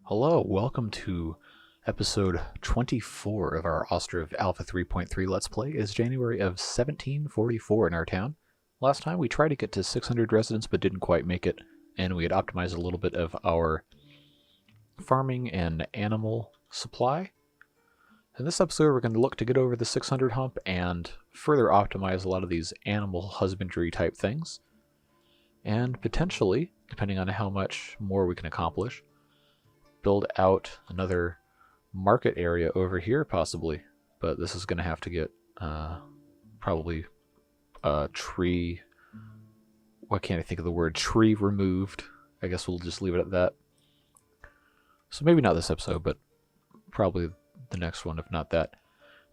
Hello, welcome to episode 24 of our Ostriv Alpha 3.3 Let's Play. It is January of 1744 in our town. Last time we tried to get to 600 residents but didn't quite make it, and we had optimized a little bit of our farming and animal supply. In this episode we're going to look to get over the 600 hump and further optimize a lot of these animal husbandry type things. And potentially, depending on how much more we can accomplish, build out another market area over here possibly, but this is going to have to get probably a tree, why can't I think of the word, tree removed. I guess we'll just leave it at that. So maybe not this episode, but probably the next one, if not that.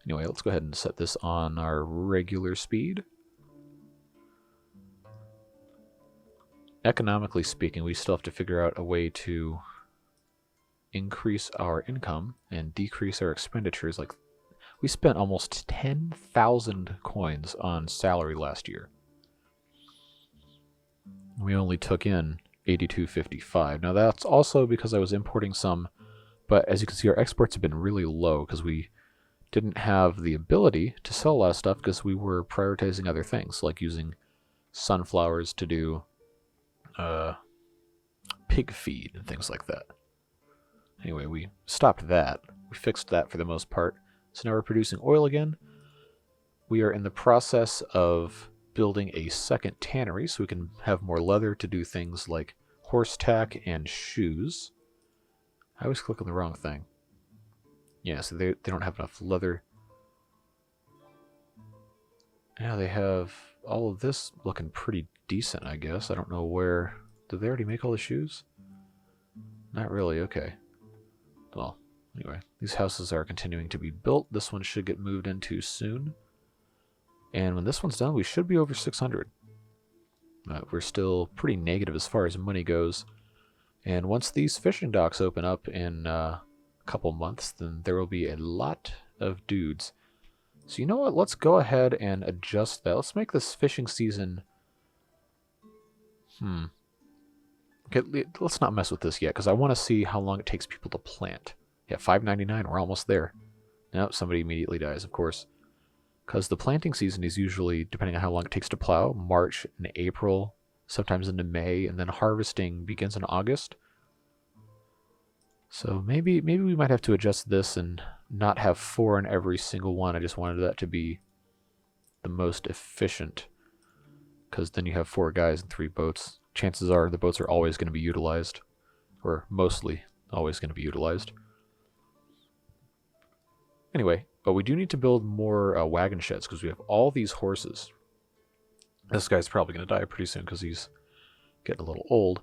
Anyway, let's go ahead and set this on our regular speed. Economically speaking, we still have to figure out a way to increase our income and decrease our expenditures. Like, we spent almost 10,000 coins on salary last year. We only took in 82.55. Now that's also because I was importing some, but as you can see our exports have been really low because we didn't have the ability to sell a lot of stuff because we were prioritizing other things, like using sunflowers to do pig feed and things like that. Anyway, we stopped that. We fixed that for the most part. So now we're producing oil again. We are in the process of building a second tannery so we can have more leather to do things like horse tack and shoes. I always click on the wrong thing. Yeah, so they don't have enough leather. Yeah, they have all of this looking pretty decent, I guess. I don't know where... Did they already make all the shoes? Not really, okay. Well, anyway, these houses are continuing to be built. This one should get moved into soon. And when this one's done, we should be over 600. We're still pretty negative as far as money goes. And once these fishing docks open up in a couple months, then there will be a lot of dudes. So you know what? Let's go ahead and adjust that. Let's make this fishing season... Okay, let's not mess with this yet, because I want to see how long it takes people to plant. Yeah, 5.99, we're almost there. Nope, somebody immediately dies, of course. Because the planting season is usually, depending on how long it takes to plow, March and April, sometimes into May, and then harvesting begins in August. So maybe we might have to adjust this and not have 4 in every single one. I just wanted that to be the most efficient, because then you have 4 guys and 3 boats. Chances are the boats are always going to be utilized, or mostly always going to be utilized. Anyway, but we do need to build more wagon sheds because we have all these horses. This guy's probably going to die pretty soon because he's getting a little old.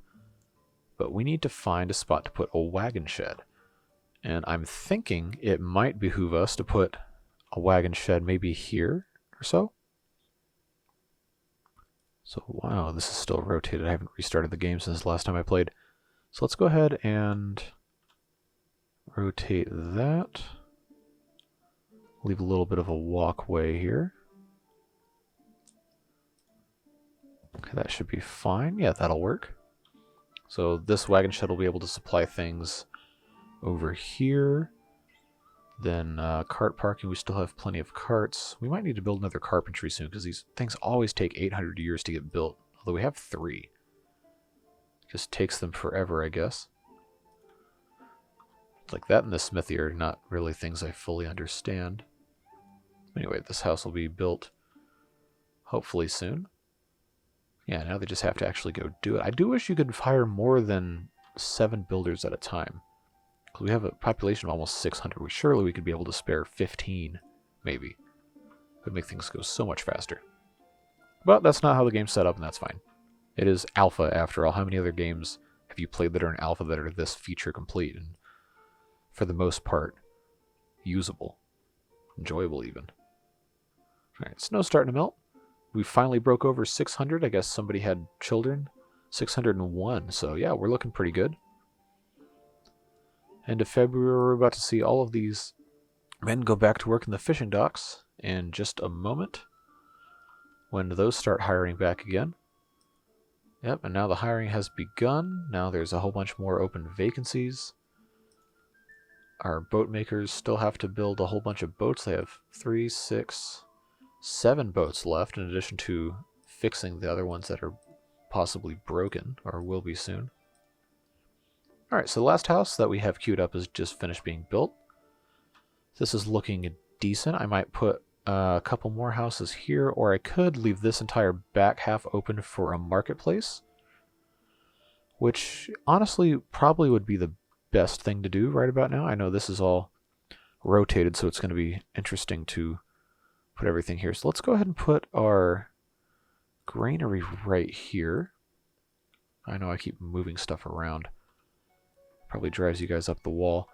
But we need to find a spot to put a wagon shed. And I'm thinking it might behoove us to put a wagon shed maybe here or so. So, wow, this is still rotated. I haven't restarted the game since the last time I played. So let's go ahead and rotate that. Leave a little bit of a walkway here. Okay, that should be fine. Yeah, that'll work. So this wagon shed will be able to supply things over here. Then cart parking, we still have plenty of carts. We might need to build another carpentry soon because these things always take 800 years to get built. Although we have 3. Just takes them forever, I guess. Like that and the smithy are not really things I fully understand. Anyway, this house will be built hopefully soon. Yeah, now they just have to actually go do it. I do wish you could hire more than 7 builders at a time. Because we have a population of almost 600. Surely we could be able to spare 15, maybe. It would make things go so much faster. But that's not how the game's set up, and that's fine. It is alpha, after all. How many other games have you played that are in alpha that are this feature complete? And for the most part, usable. Enjoyable, even. Alright, snow's starting to melt. We finally broke over 600. I guess somebody had children. 601. So yeah, we're looking pretty good. End of February, we're about to see all of these men go back to work in the fishing docks in just a moment, when those start hiring back again. Yep, and now the hiring has begun. Now there's a whole bunch more open vacancies. Our boat makers still have to build a whole bunch of boats. They have 3, 6, 7 boats left, in addition to fixing the other ones that are possibly broken, or will be soon. Alright, so the last house that we have queued up is just finished being built. This is looking decent. I might put a couple more houses here, or I could leave this entire back half open for a marketplace, which honestly probably would be the best thing to do right about now. I know this is all rotated, so it's going to be interesting to put everything here. So let's go ahead and put our granary right here. I know I keep moving stuff around. Probably drives you guys up the wall.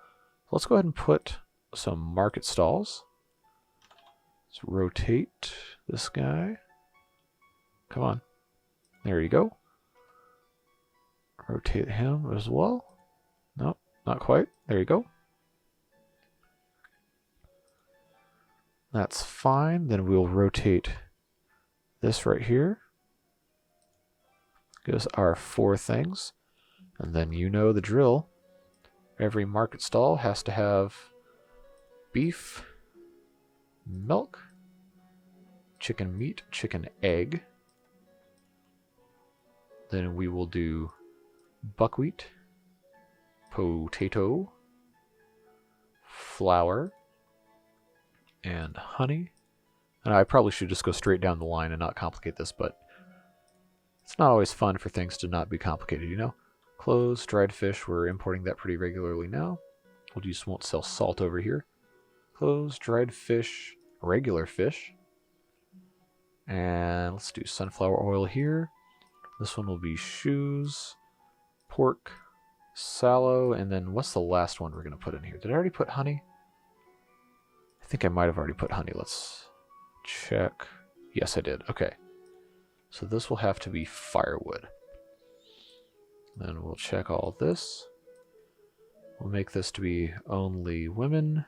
So let's go ahead and put some market stalls. Let's rotate this guy. Come on. There you go. Rotate him as well. Nope, not quite. There you go. That's fine. Then we'll rotate this right here. Goes our 4 things. And then you know the drill. Every market stall has to have beef, milk, chicken meat, chicken egg. Then we will do buckwheat, potato, flour, and honey. And I probably should just go straight down the line and not complicate this, but it's not always fun for things to not be complicated, you know? Clothes, dried fish, we're importing that pretty regularly now. We'll just won't sell salt over here. Clothes, dried fish, regular fish. And let's do sunflower oil here. This one will be shoes, pork, sallow, and then what's the last one we're going to put in here? Did I already put honey? I think I might have already put honey. Let's check. Yes, I did. Okay. So this will have to be firewood. Then we'll check all this. We'll make this to be only women.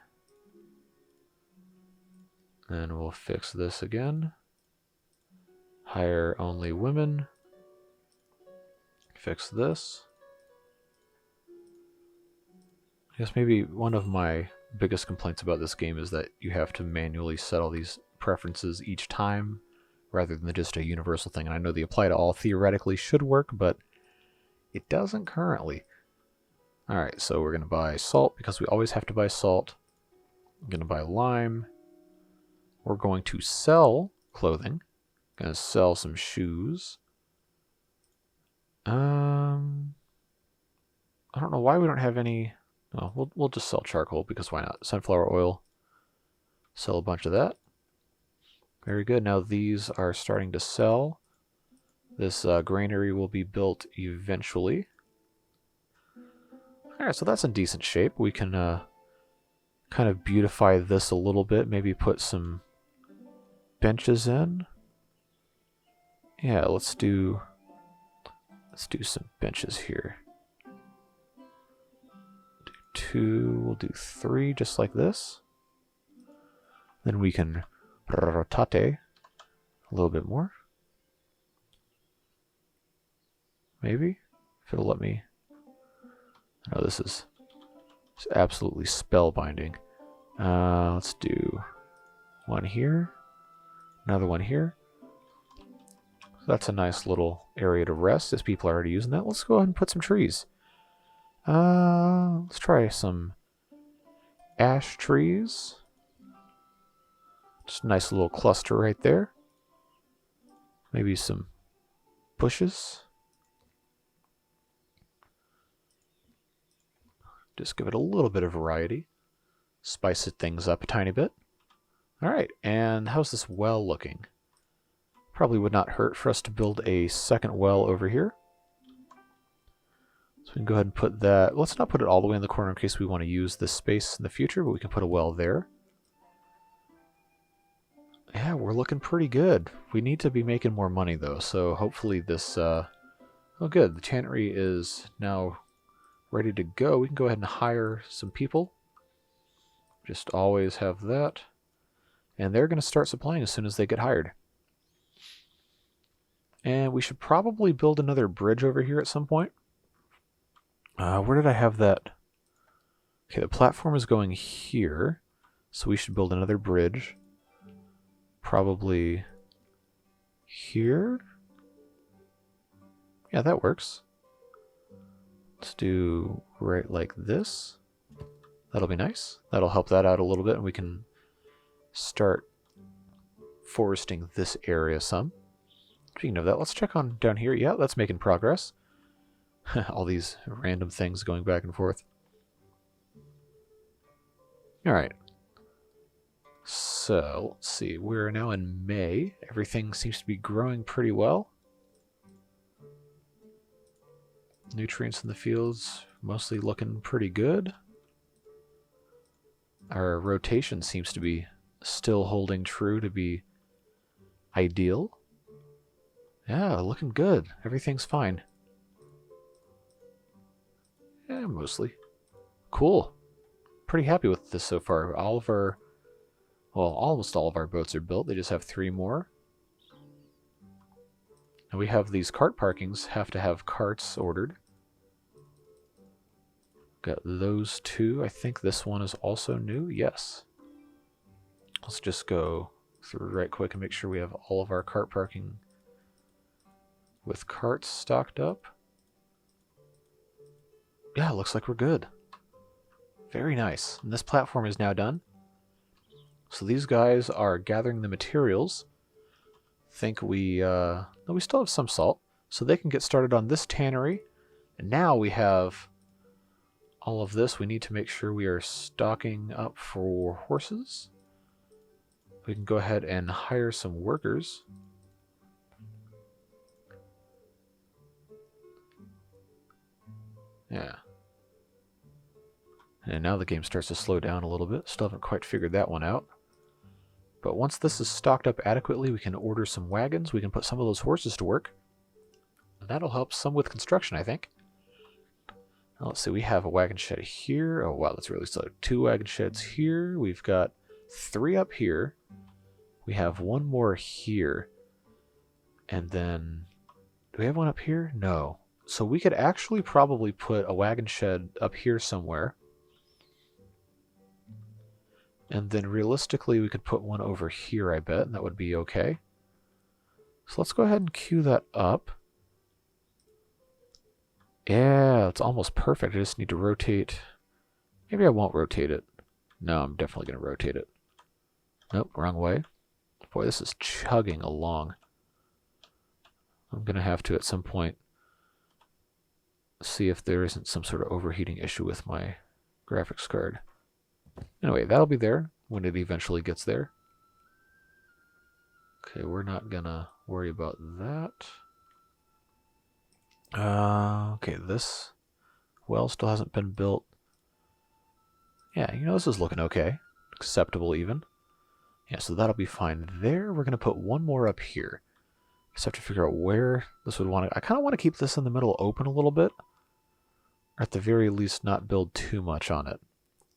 Then we'll fix this again. Hire only women. Fix this. I guess maybe one of my biggest complaints about this game is that you have to manually set all these preferences each time rather than just a universal thing. And I know the apply to all theoretically should work, but it doesn't currently. Alright, so we're going to buy salt because we always have to buy salt. I'm going to buy lime. We're going to sell clothing. Going to sell some shoes. I don't know why we don't have any. Oh, we'll just sell charcoal because why not? Sunflower oil. Sell a bunch of that. Very good. Now these are starting to sell. This granary will be built eventually. Alright, so that's in decent shape. We can kind of beautify this a little bit. Maybe put some benches in. Yeah, let's do some benches here. Do 2, we'll do 3 just like this. Then we can rotate a little bit more. Maybe? If it'll let me. No, this is absolutely spellbinding. Let's do one here. Another one here. So that's a nice little area to rest as people are already using that. Let's go ahead and put some trees. Let's try some ash trees. Just a nice little cluster right there. Maybe some bushes. Just give it a little bit of variety. Spice it things up a tiny bit. Alright, and how's this well looking? Probably would not hurt for us to build a second well over here. So we can go ahead and put that. Let's not put it all the way in the corner in case we want to use this space in the future, but we can put a well there. Yeah, we're looking pretty good. We need to be making more money though, so hopefully this... oh good, the tannery is now ready to go. We can go ahead and hire some people. Just always have that. And they're going to start supplying as soon as they get hired. And we should probably build another bridge over here at some point. Where did I have that Okay, the platform is going here, so we should build another bridge. Probably here? Yeah, that works. Let's do right like this. That'll be nice. That'll help that out a little bit, and we can start foresting this area some. Speaking of that, let's check on down here. Yeah, that's making progress. All these random things going back and forth. Alright. So, let's see. We're now in May. Everything seems to be growing pretty well. Nutrients in the fields mostly looking pretty good. Our rotation seems to be still holding true to be ideal. Yeah, looking good. Everything's fine. Yeah, mostly. Cool. Pretty happy with this so far. All of our, well, almost all of our boats are built. They just have 3 more. And we have these cart parkings, have to have carts ordered. Got those 2. I think this one is also new. Yes. Let's just go through right quick and make sure we have all of our cart parking with carts stocked up. Yeah, looks like we're good. Very nice. And this platform is now done. So these guys are gathering the materials. Think we, no, we still have some salt. So they can get started on this tannery. And now we have all of this. We need to make sure we are stocking up for horses. We can go ahead and hire some workers. Yeah. And now the game starts to slow down a little bit. Still haven't quite figured that one out. But once this is stocked up adequately, we can order some wagons. We can put some of those horses to work. And that'll help some with construction, I think. Now, let's see, we have a wagon shed here. Oh, wow, that's really slow. 2 wagon sheds here. We've got 3 up here. We have 1 more here. And then, do we have one up here? No. So we could actually probably put a wagon shed up here somewhere. And then realistically, we could put one over here, I bet, and that would be okay. So let's go ahead and queue that up. Yeah, it's almost perfect. I just need to rotate. Maybe I won't rotate it. No, I'm definitely going to rotate it. Nope, wrong way. Boy, this is chugging along. I'm going to have to, at some point, see if there isn't some sort of overheating issue with my graphics card. Anyway, that'll be there when it eventually gets there. Okay, we're not gonna worry about that. Okay, this well still hasn't been built. Yeah, you know, this is looking okay. Acceptable even. Yeah, so that'll be fine there. We're gonna put 1 more up here. Just have to figure out where this would want to... I kind of want to keep this in the middle open a little bit. Or at the very least not build too much on it.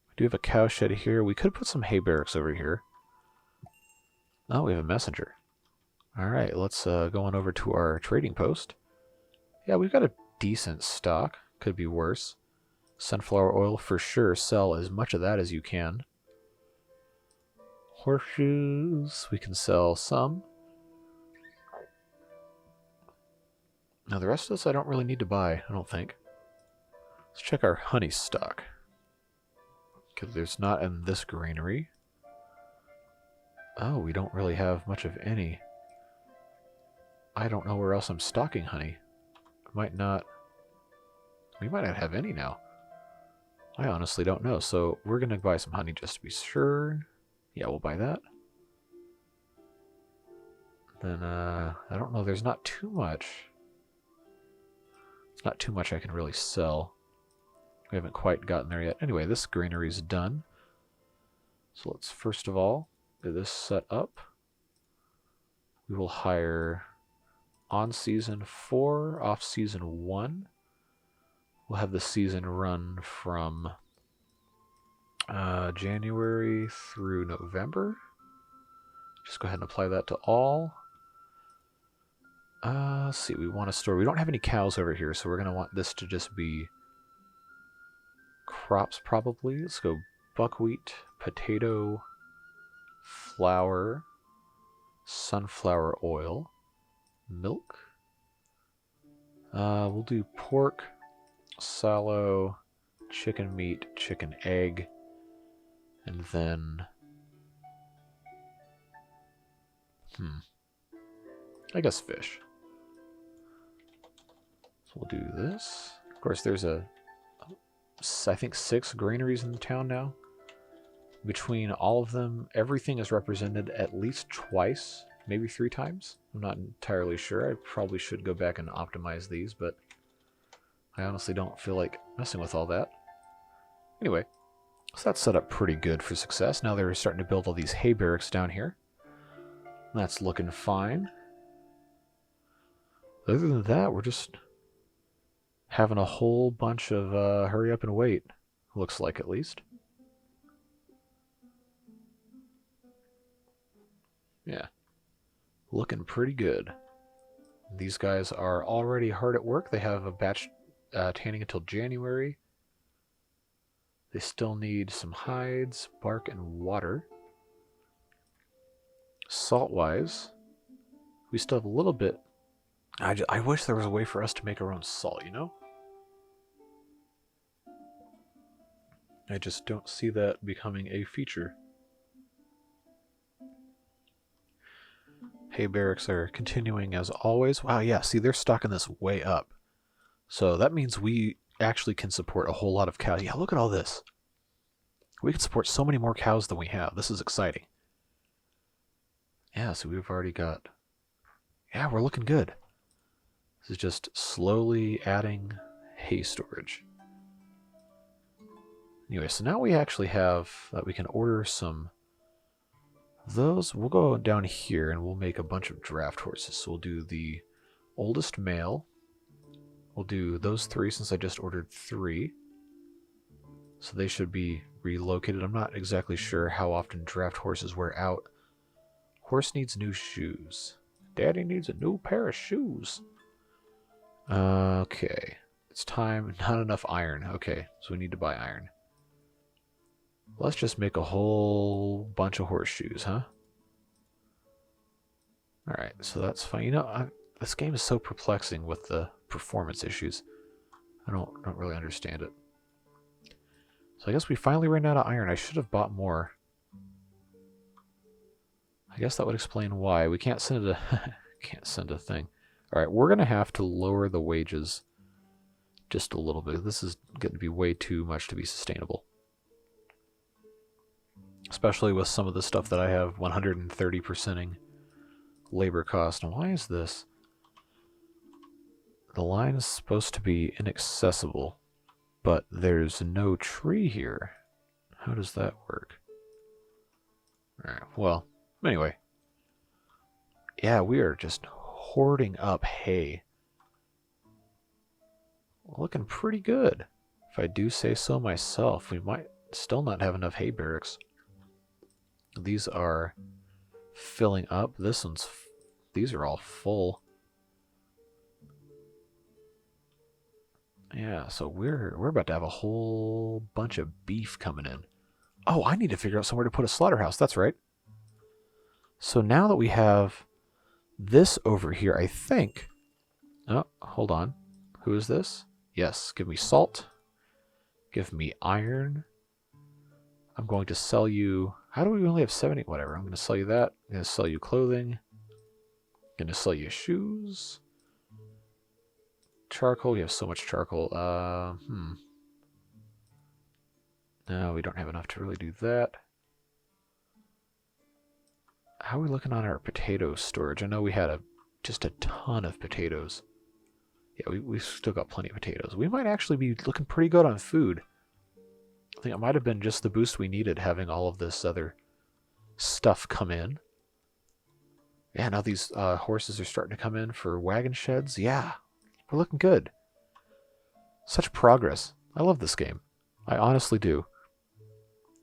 We do have a cow shed here. We could put some hay barracks over here. Oh, we have a messenger. Alright, let's go on over to our trading post. Yeah, we've got a decent stock. Could be worse. Sunflower oil for sure. Sell as much of that as you can. Horseshoes. We can sell some. Now the rest of this I don't really need to buy, I don't think. Let's check our honey stock. Because there's not in this granary. Oh, we don't really have much of any. I don't know where else I'm stocking honey. Might not... We might not have any now. I honestly don't know. So we're going to buy some honey just to be sure. Yeah, we'll buy that. Then, I don't know. There's not too much. It's not too much I can really sell. We haven't quite gotten there yet. Anyway, this granary's done. So let's first of all get this set up. We will hire on season 4, off season 1. We'll have the season run from January through November. Just go ahead and apply that to all. Let's see, we want to store... We don't have any cows over here, so we're going to want this to just be crops probably. Let's go buckwheat, potato, flour, sunflower oil, milk. We'll do pork, sallow, chicken meat, chicken egg, and then I guess fish. So we'll do this. Of course, there's I think 6 granaries in the town now. Between all of them, everything is represented at least twice, maybe 3 times. I'm not entirely sure. I probably should go back and optimize these, but I honestly don't feel like messing with all that. Anyway, so that's set up pretty good for success. Now they're starting to build all these hay barracks down here. That's looking fine. Other than that, we're just having a whole bunch of hurry up and wait. Looks like, at least. Yeah. Looking pretty good. These guys are already hard at work. They have a batch tanning until January. They still need some hides, bark, and water. Salt-wise, we still have a little bit. I wish there was a way for us to make our own salt, you know? I just don't see that becoming a feature. Hay barracks are continuing as always. Wow, yeah, see, they're stocking this way up. So that means we actually can support a whole lot of cows. Yeah, look at all this. We can support so many more cows than we have. This is exciting. Yeah, so we've already got... Yeah, we're looking good. This is just slowly adding hay storage. Anyway, so now we actually have that we can order some of those. We'll go down here and we'll make a bunch of draft horses. So we'll do the oldest male. We'll do those 3 since I just ordered 3. So they should be relocated. I'm not exactly sure how often draft horses wear out. Horse needs new shoes. Daddy needs a new pair of shoes. Okay. It's time. Not enough iron. Okay, so we need to buy iron. Let's just make a whole bunch of horseshoes, huh? Alright, so that's fine. You know, this game is so perplexing with the performance issues. I don't really understand it. So I guess we finally ran out of iron. I should have bought more. I guess that would explain why. We can't send a can't send a thing. Alright, we're gonna have to lower the wages just a little bit. This is going to be way too much to be sustainable. Especially with some of the stuff that I have 130%ing labor cost. And why is this? The line is supposed to be inaccessible, but there's no tree here. How does that work? Alright, well, anyway. Yeah, we are just hoarding up hay. Looking pretty good. If I do say so myself, we might still not have enough hay barracks. These are filling up. These are all full. Yeah, so we're about to have a whole bunch of beef coming in. Oh, I need to figure out somewhere to put a slaughterhouse. That's right. So now that we have this over here, I think... Oh, hold on. Who is this? Yes, give me salt. Give me iron. I'm going to sell you... How do we only have 70? Whatever, I'm going to sell you that. I'm going to sell you clothing. I'm going to sell you shoes. Charcoal, we have so much charcoal. No, we don't have enough to really do that. How are we looking on our potato storage? I know we had just a ton of potatoes. Yeah, we've still got plenty of potatoes. We might actually be looking pretty good on food. I think it might have been just the boost we needed having all of this other stuff come in. Yeah, now these horses are starting to come in for wagon sheds. Yeah, we're looking good. Such progress. I love this game. I honestly do.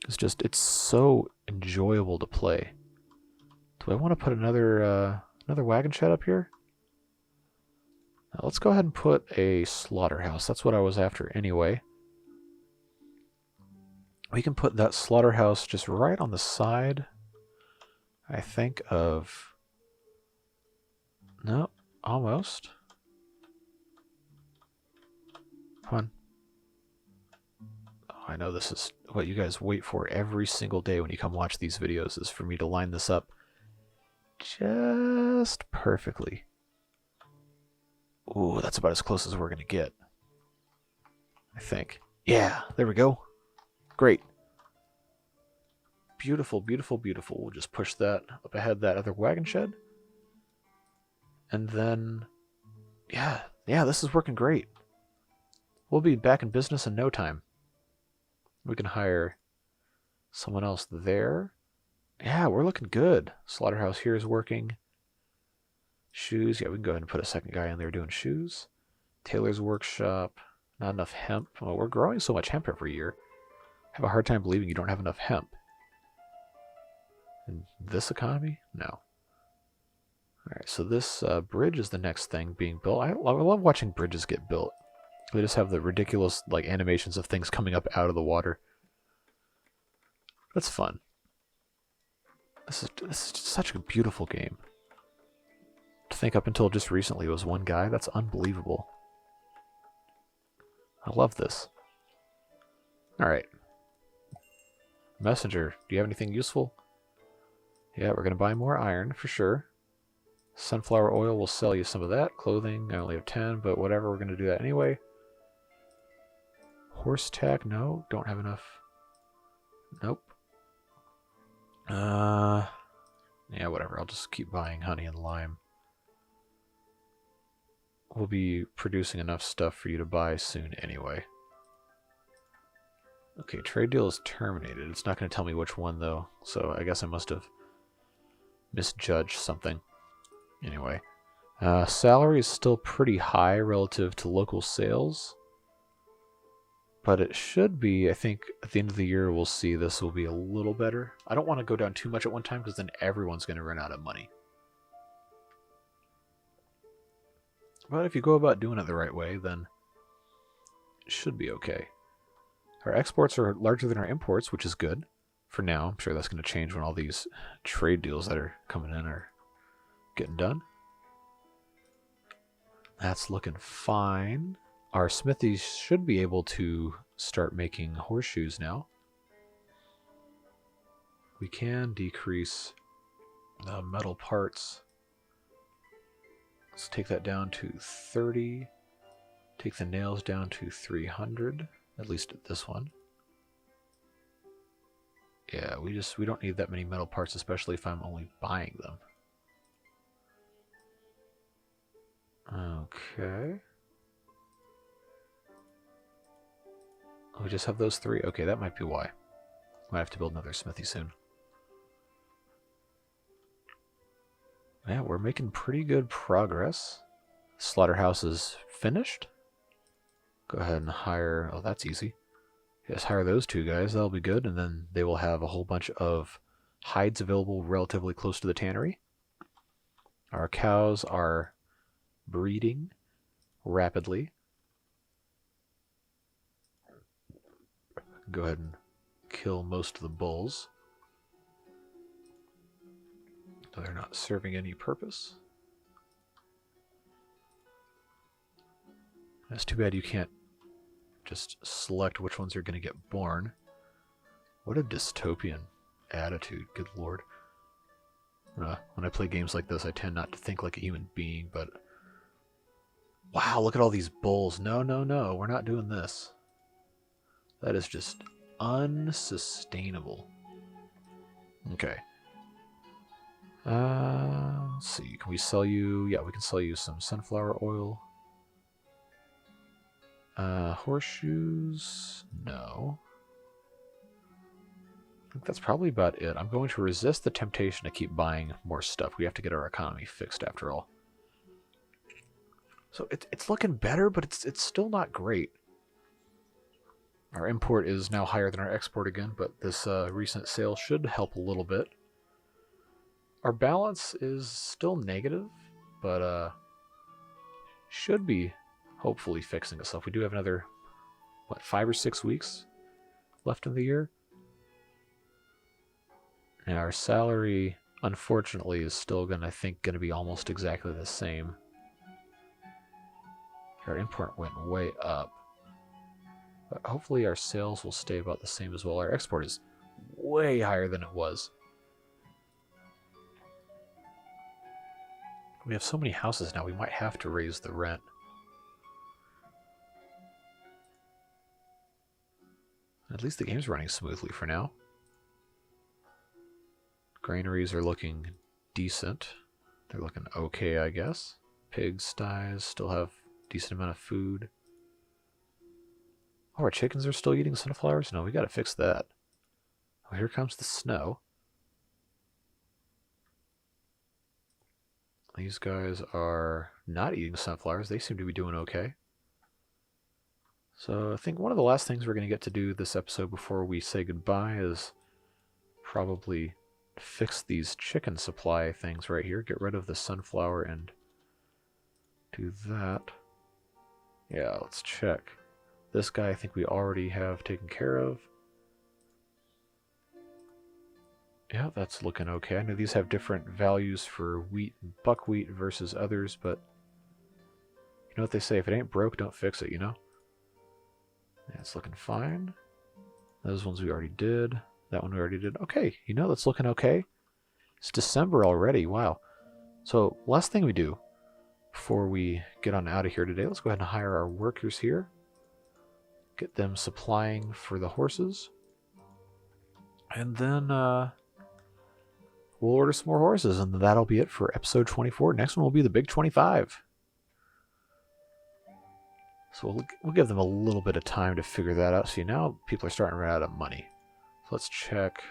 It's so enjoyable to play. Do I want to put another wagon shed up here? Now let's go ahead and put a slaughterhouse. That's what I was after anyway. We can put that slaughterhouse just right on the side, I think, of... No, almost. Come on. Oh, I know this is what you guys wait for every single day when you come watch these videos, is for me to line this up just perfectly. Ooh, that's about as close as we're going to get, I think. Yeah, there we go. Great. Beautiful, beautiful, beautiful. We'll just push that up ahead, that other wagon shed. And then, yeah, this is working great. We'll be back in business in no time. We can hire someone else there. Yeah, we're looking good. Slaughterhouse here is working. Shoes, yeah, we can go ahead and put a second guy in there doing shoes. Tailor's workshop, not enough hemp. Well, we're growing so much hemp every year. I have a hard time believing you don't have enough hemp. In this economy? No. Alright, so this bridge is the next thing being built. I love watching bridges get built. They just have the ridiculous like animations of things coming up out of the water. That's fun. This is such a beautiful game. To think up until just recently it was one guy, that's unbelievable. I love this. Alright. Messenger, do you have anything useful? Yeah, we're going to buy more iron for sure. Sunflower oil will sell you some of that. Clothing, I only have 10, but whatever, we're going to do that anyway. Horse tack, no, don't have enough. Nope. Yeah, whatever, I'll just keep buying honey and lime. We'll be producing enough stuff for you to buy soon anyway. Okay, trade deal is terminated. It's not going to tell me which one though, so I guess I must have misjudged something. Anyway, salary is still pretty high relative to local sales, but it should be, I think, at the end of the year we'll see this will be a little better. I don't want to go down too much at one time because then everyone's going to run out of money. But if you go about doing it the right way, then it should be okay. Our exports are larger than our imports, which is good for now. I'm sure that's going to change when all these trade deals that are coming in are getting done. That's looking fine. Our smithies should be able to start making horseshoes now. We can decrease the metal parts. Let's take that down to 30. Take the nails down to 300, at least at this one. Yeah, we don't need that many metal parts, especially if I'm only buying them. Okay. We just have those three? Okay, that might be why. Might have to build another smithy soon. Yeah, we're making pretty good progress. Slaughterhouse is finished. Go ahead and hire... Oh, that's easy. Just hire those two guys. That'll be good. And then they will have a whole bunch of hides available relatively close to the tannery. Our cows are breeding rapidly. Go ahead and kill most of the bulls. They're not serving any purpose. That's too bad you can't just select which ones are going to get born. What a dystopian attitude, good lord. When I play games like this, I tend not to think like a human being, but... Wow, look at all these bulls. No, no, no, we're not doing this. That is just unsustainable. Okay. Let's see, can we sell you... Yeah, we can sell you some sunflower oil. Horseshoes? No. I think that's probably about it. I'm going to resist the temptation to keep buying more stuff. We have to get our economy fixed after all. So it's looking better, but it's still not great. Our import is now higher than our export again, but this recent sale should help a little bit. Our balance is still negative, but should be hopefully fixing itself. We do have another, what, 5 or 6 weeks left in the year? And our salary, unfortunately, is still going to be almost exactly the same. Our import went way up. But hopefully our sales will stay about the same as well. Our export is way higher than it was. We have so many houses now, we might have to raise the rent. At least the game's running smoothly for now. Granaries are looking decent. They're looking okay, I guess. Pigsties still have a decent amount of food. Oh, our chickens are still eating sunflowers? No, we gotta fix that. Oh, here comes the snow. These guys are not eating sunflowers. They seem to be doing okay. So I think one of the last things we're going to get to do this episode before we say goodbye is probably fix these chicken supply things right here. Get rid of the sunflower and do that. Yeah, let's check. This guy I think we already have taken care of. Yeah, that's looking okay. I know these have different values for wheat and buckwheat versus others, but you know what they say, if it ain't broke, don't fix it, you know? Yeah, it's looking fine. Those ones we already did. That one we already did. Okay, you know, that's looking okay. It's December already, wow. So, last thing we do before we get on out of here today, let's go ahead and hire our workers here. Get them supplying for the horses. And then, we'll order some more horses, and that'll be it for episode 24. Next one will be the big 25. So we'll give them a little bit of time to figure that out. See, now people are starting to run out of money. So let's check.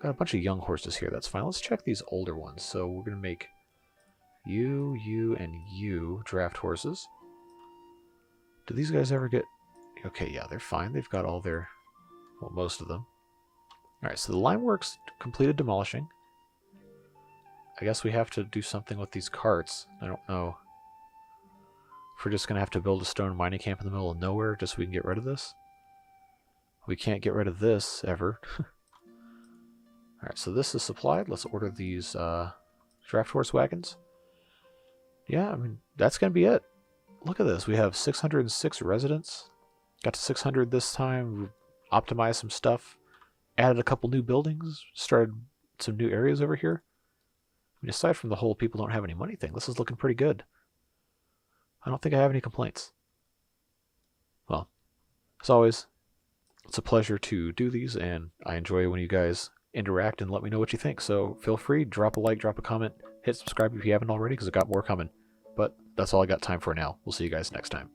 Got a bunch of young horses here. That's fine. Let's check these older ones. So we're going to make you, and you draft horses. Do these guys ever get... Okay, yeah, they're fine. They've got all their... Well, most of them. Alright, so the line works completed demolishing. I guess we have to do something with these carts. I don't know if we're just going to have to build a stone mining camp in the middle of nowhere just so we can get rid of this. We can't get rid of this, ever. Alright, so this is supplied. Let's order these draft horse wagons. Yeah, I mean, that's going to be it. Look at this. We have 606 residents. Got to 600 this time. Optimized some stuff. Added a couple new buildings. Started some new areas over here. I mean, aside from the whole people don't have any money thing, this is looking pretty good. I don't think I have any complaints. Well, as always, it's a pleasure to do these, and I enjoy when you guys interact and let me know what you think. So feel free, drop a like, drop a comment, hit subscribe if you haven't already, because I got more coming. But that's all I got time for now. We'll see you guys next time.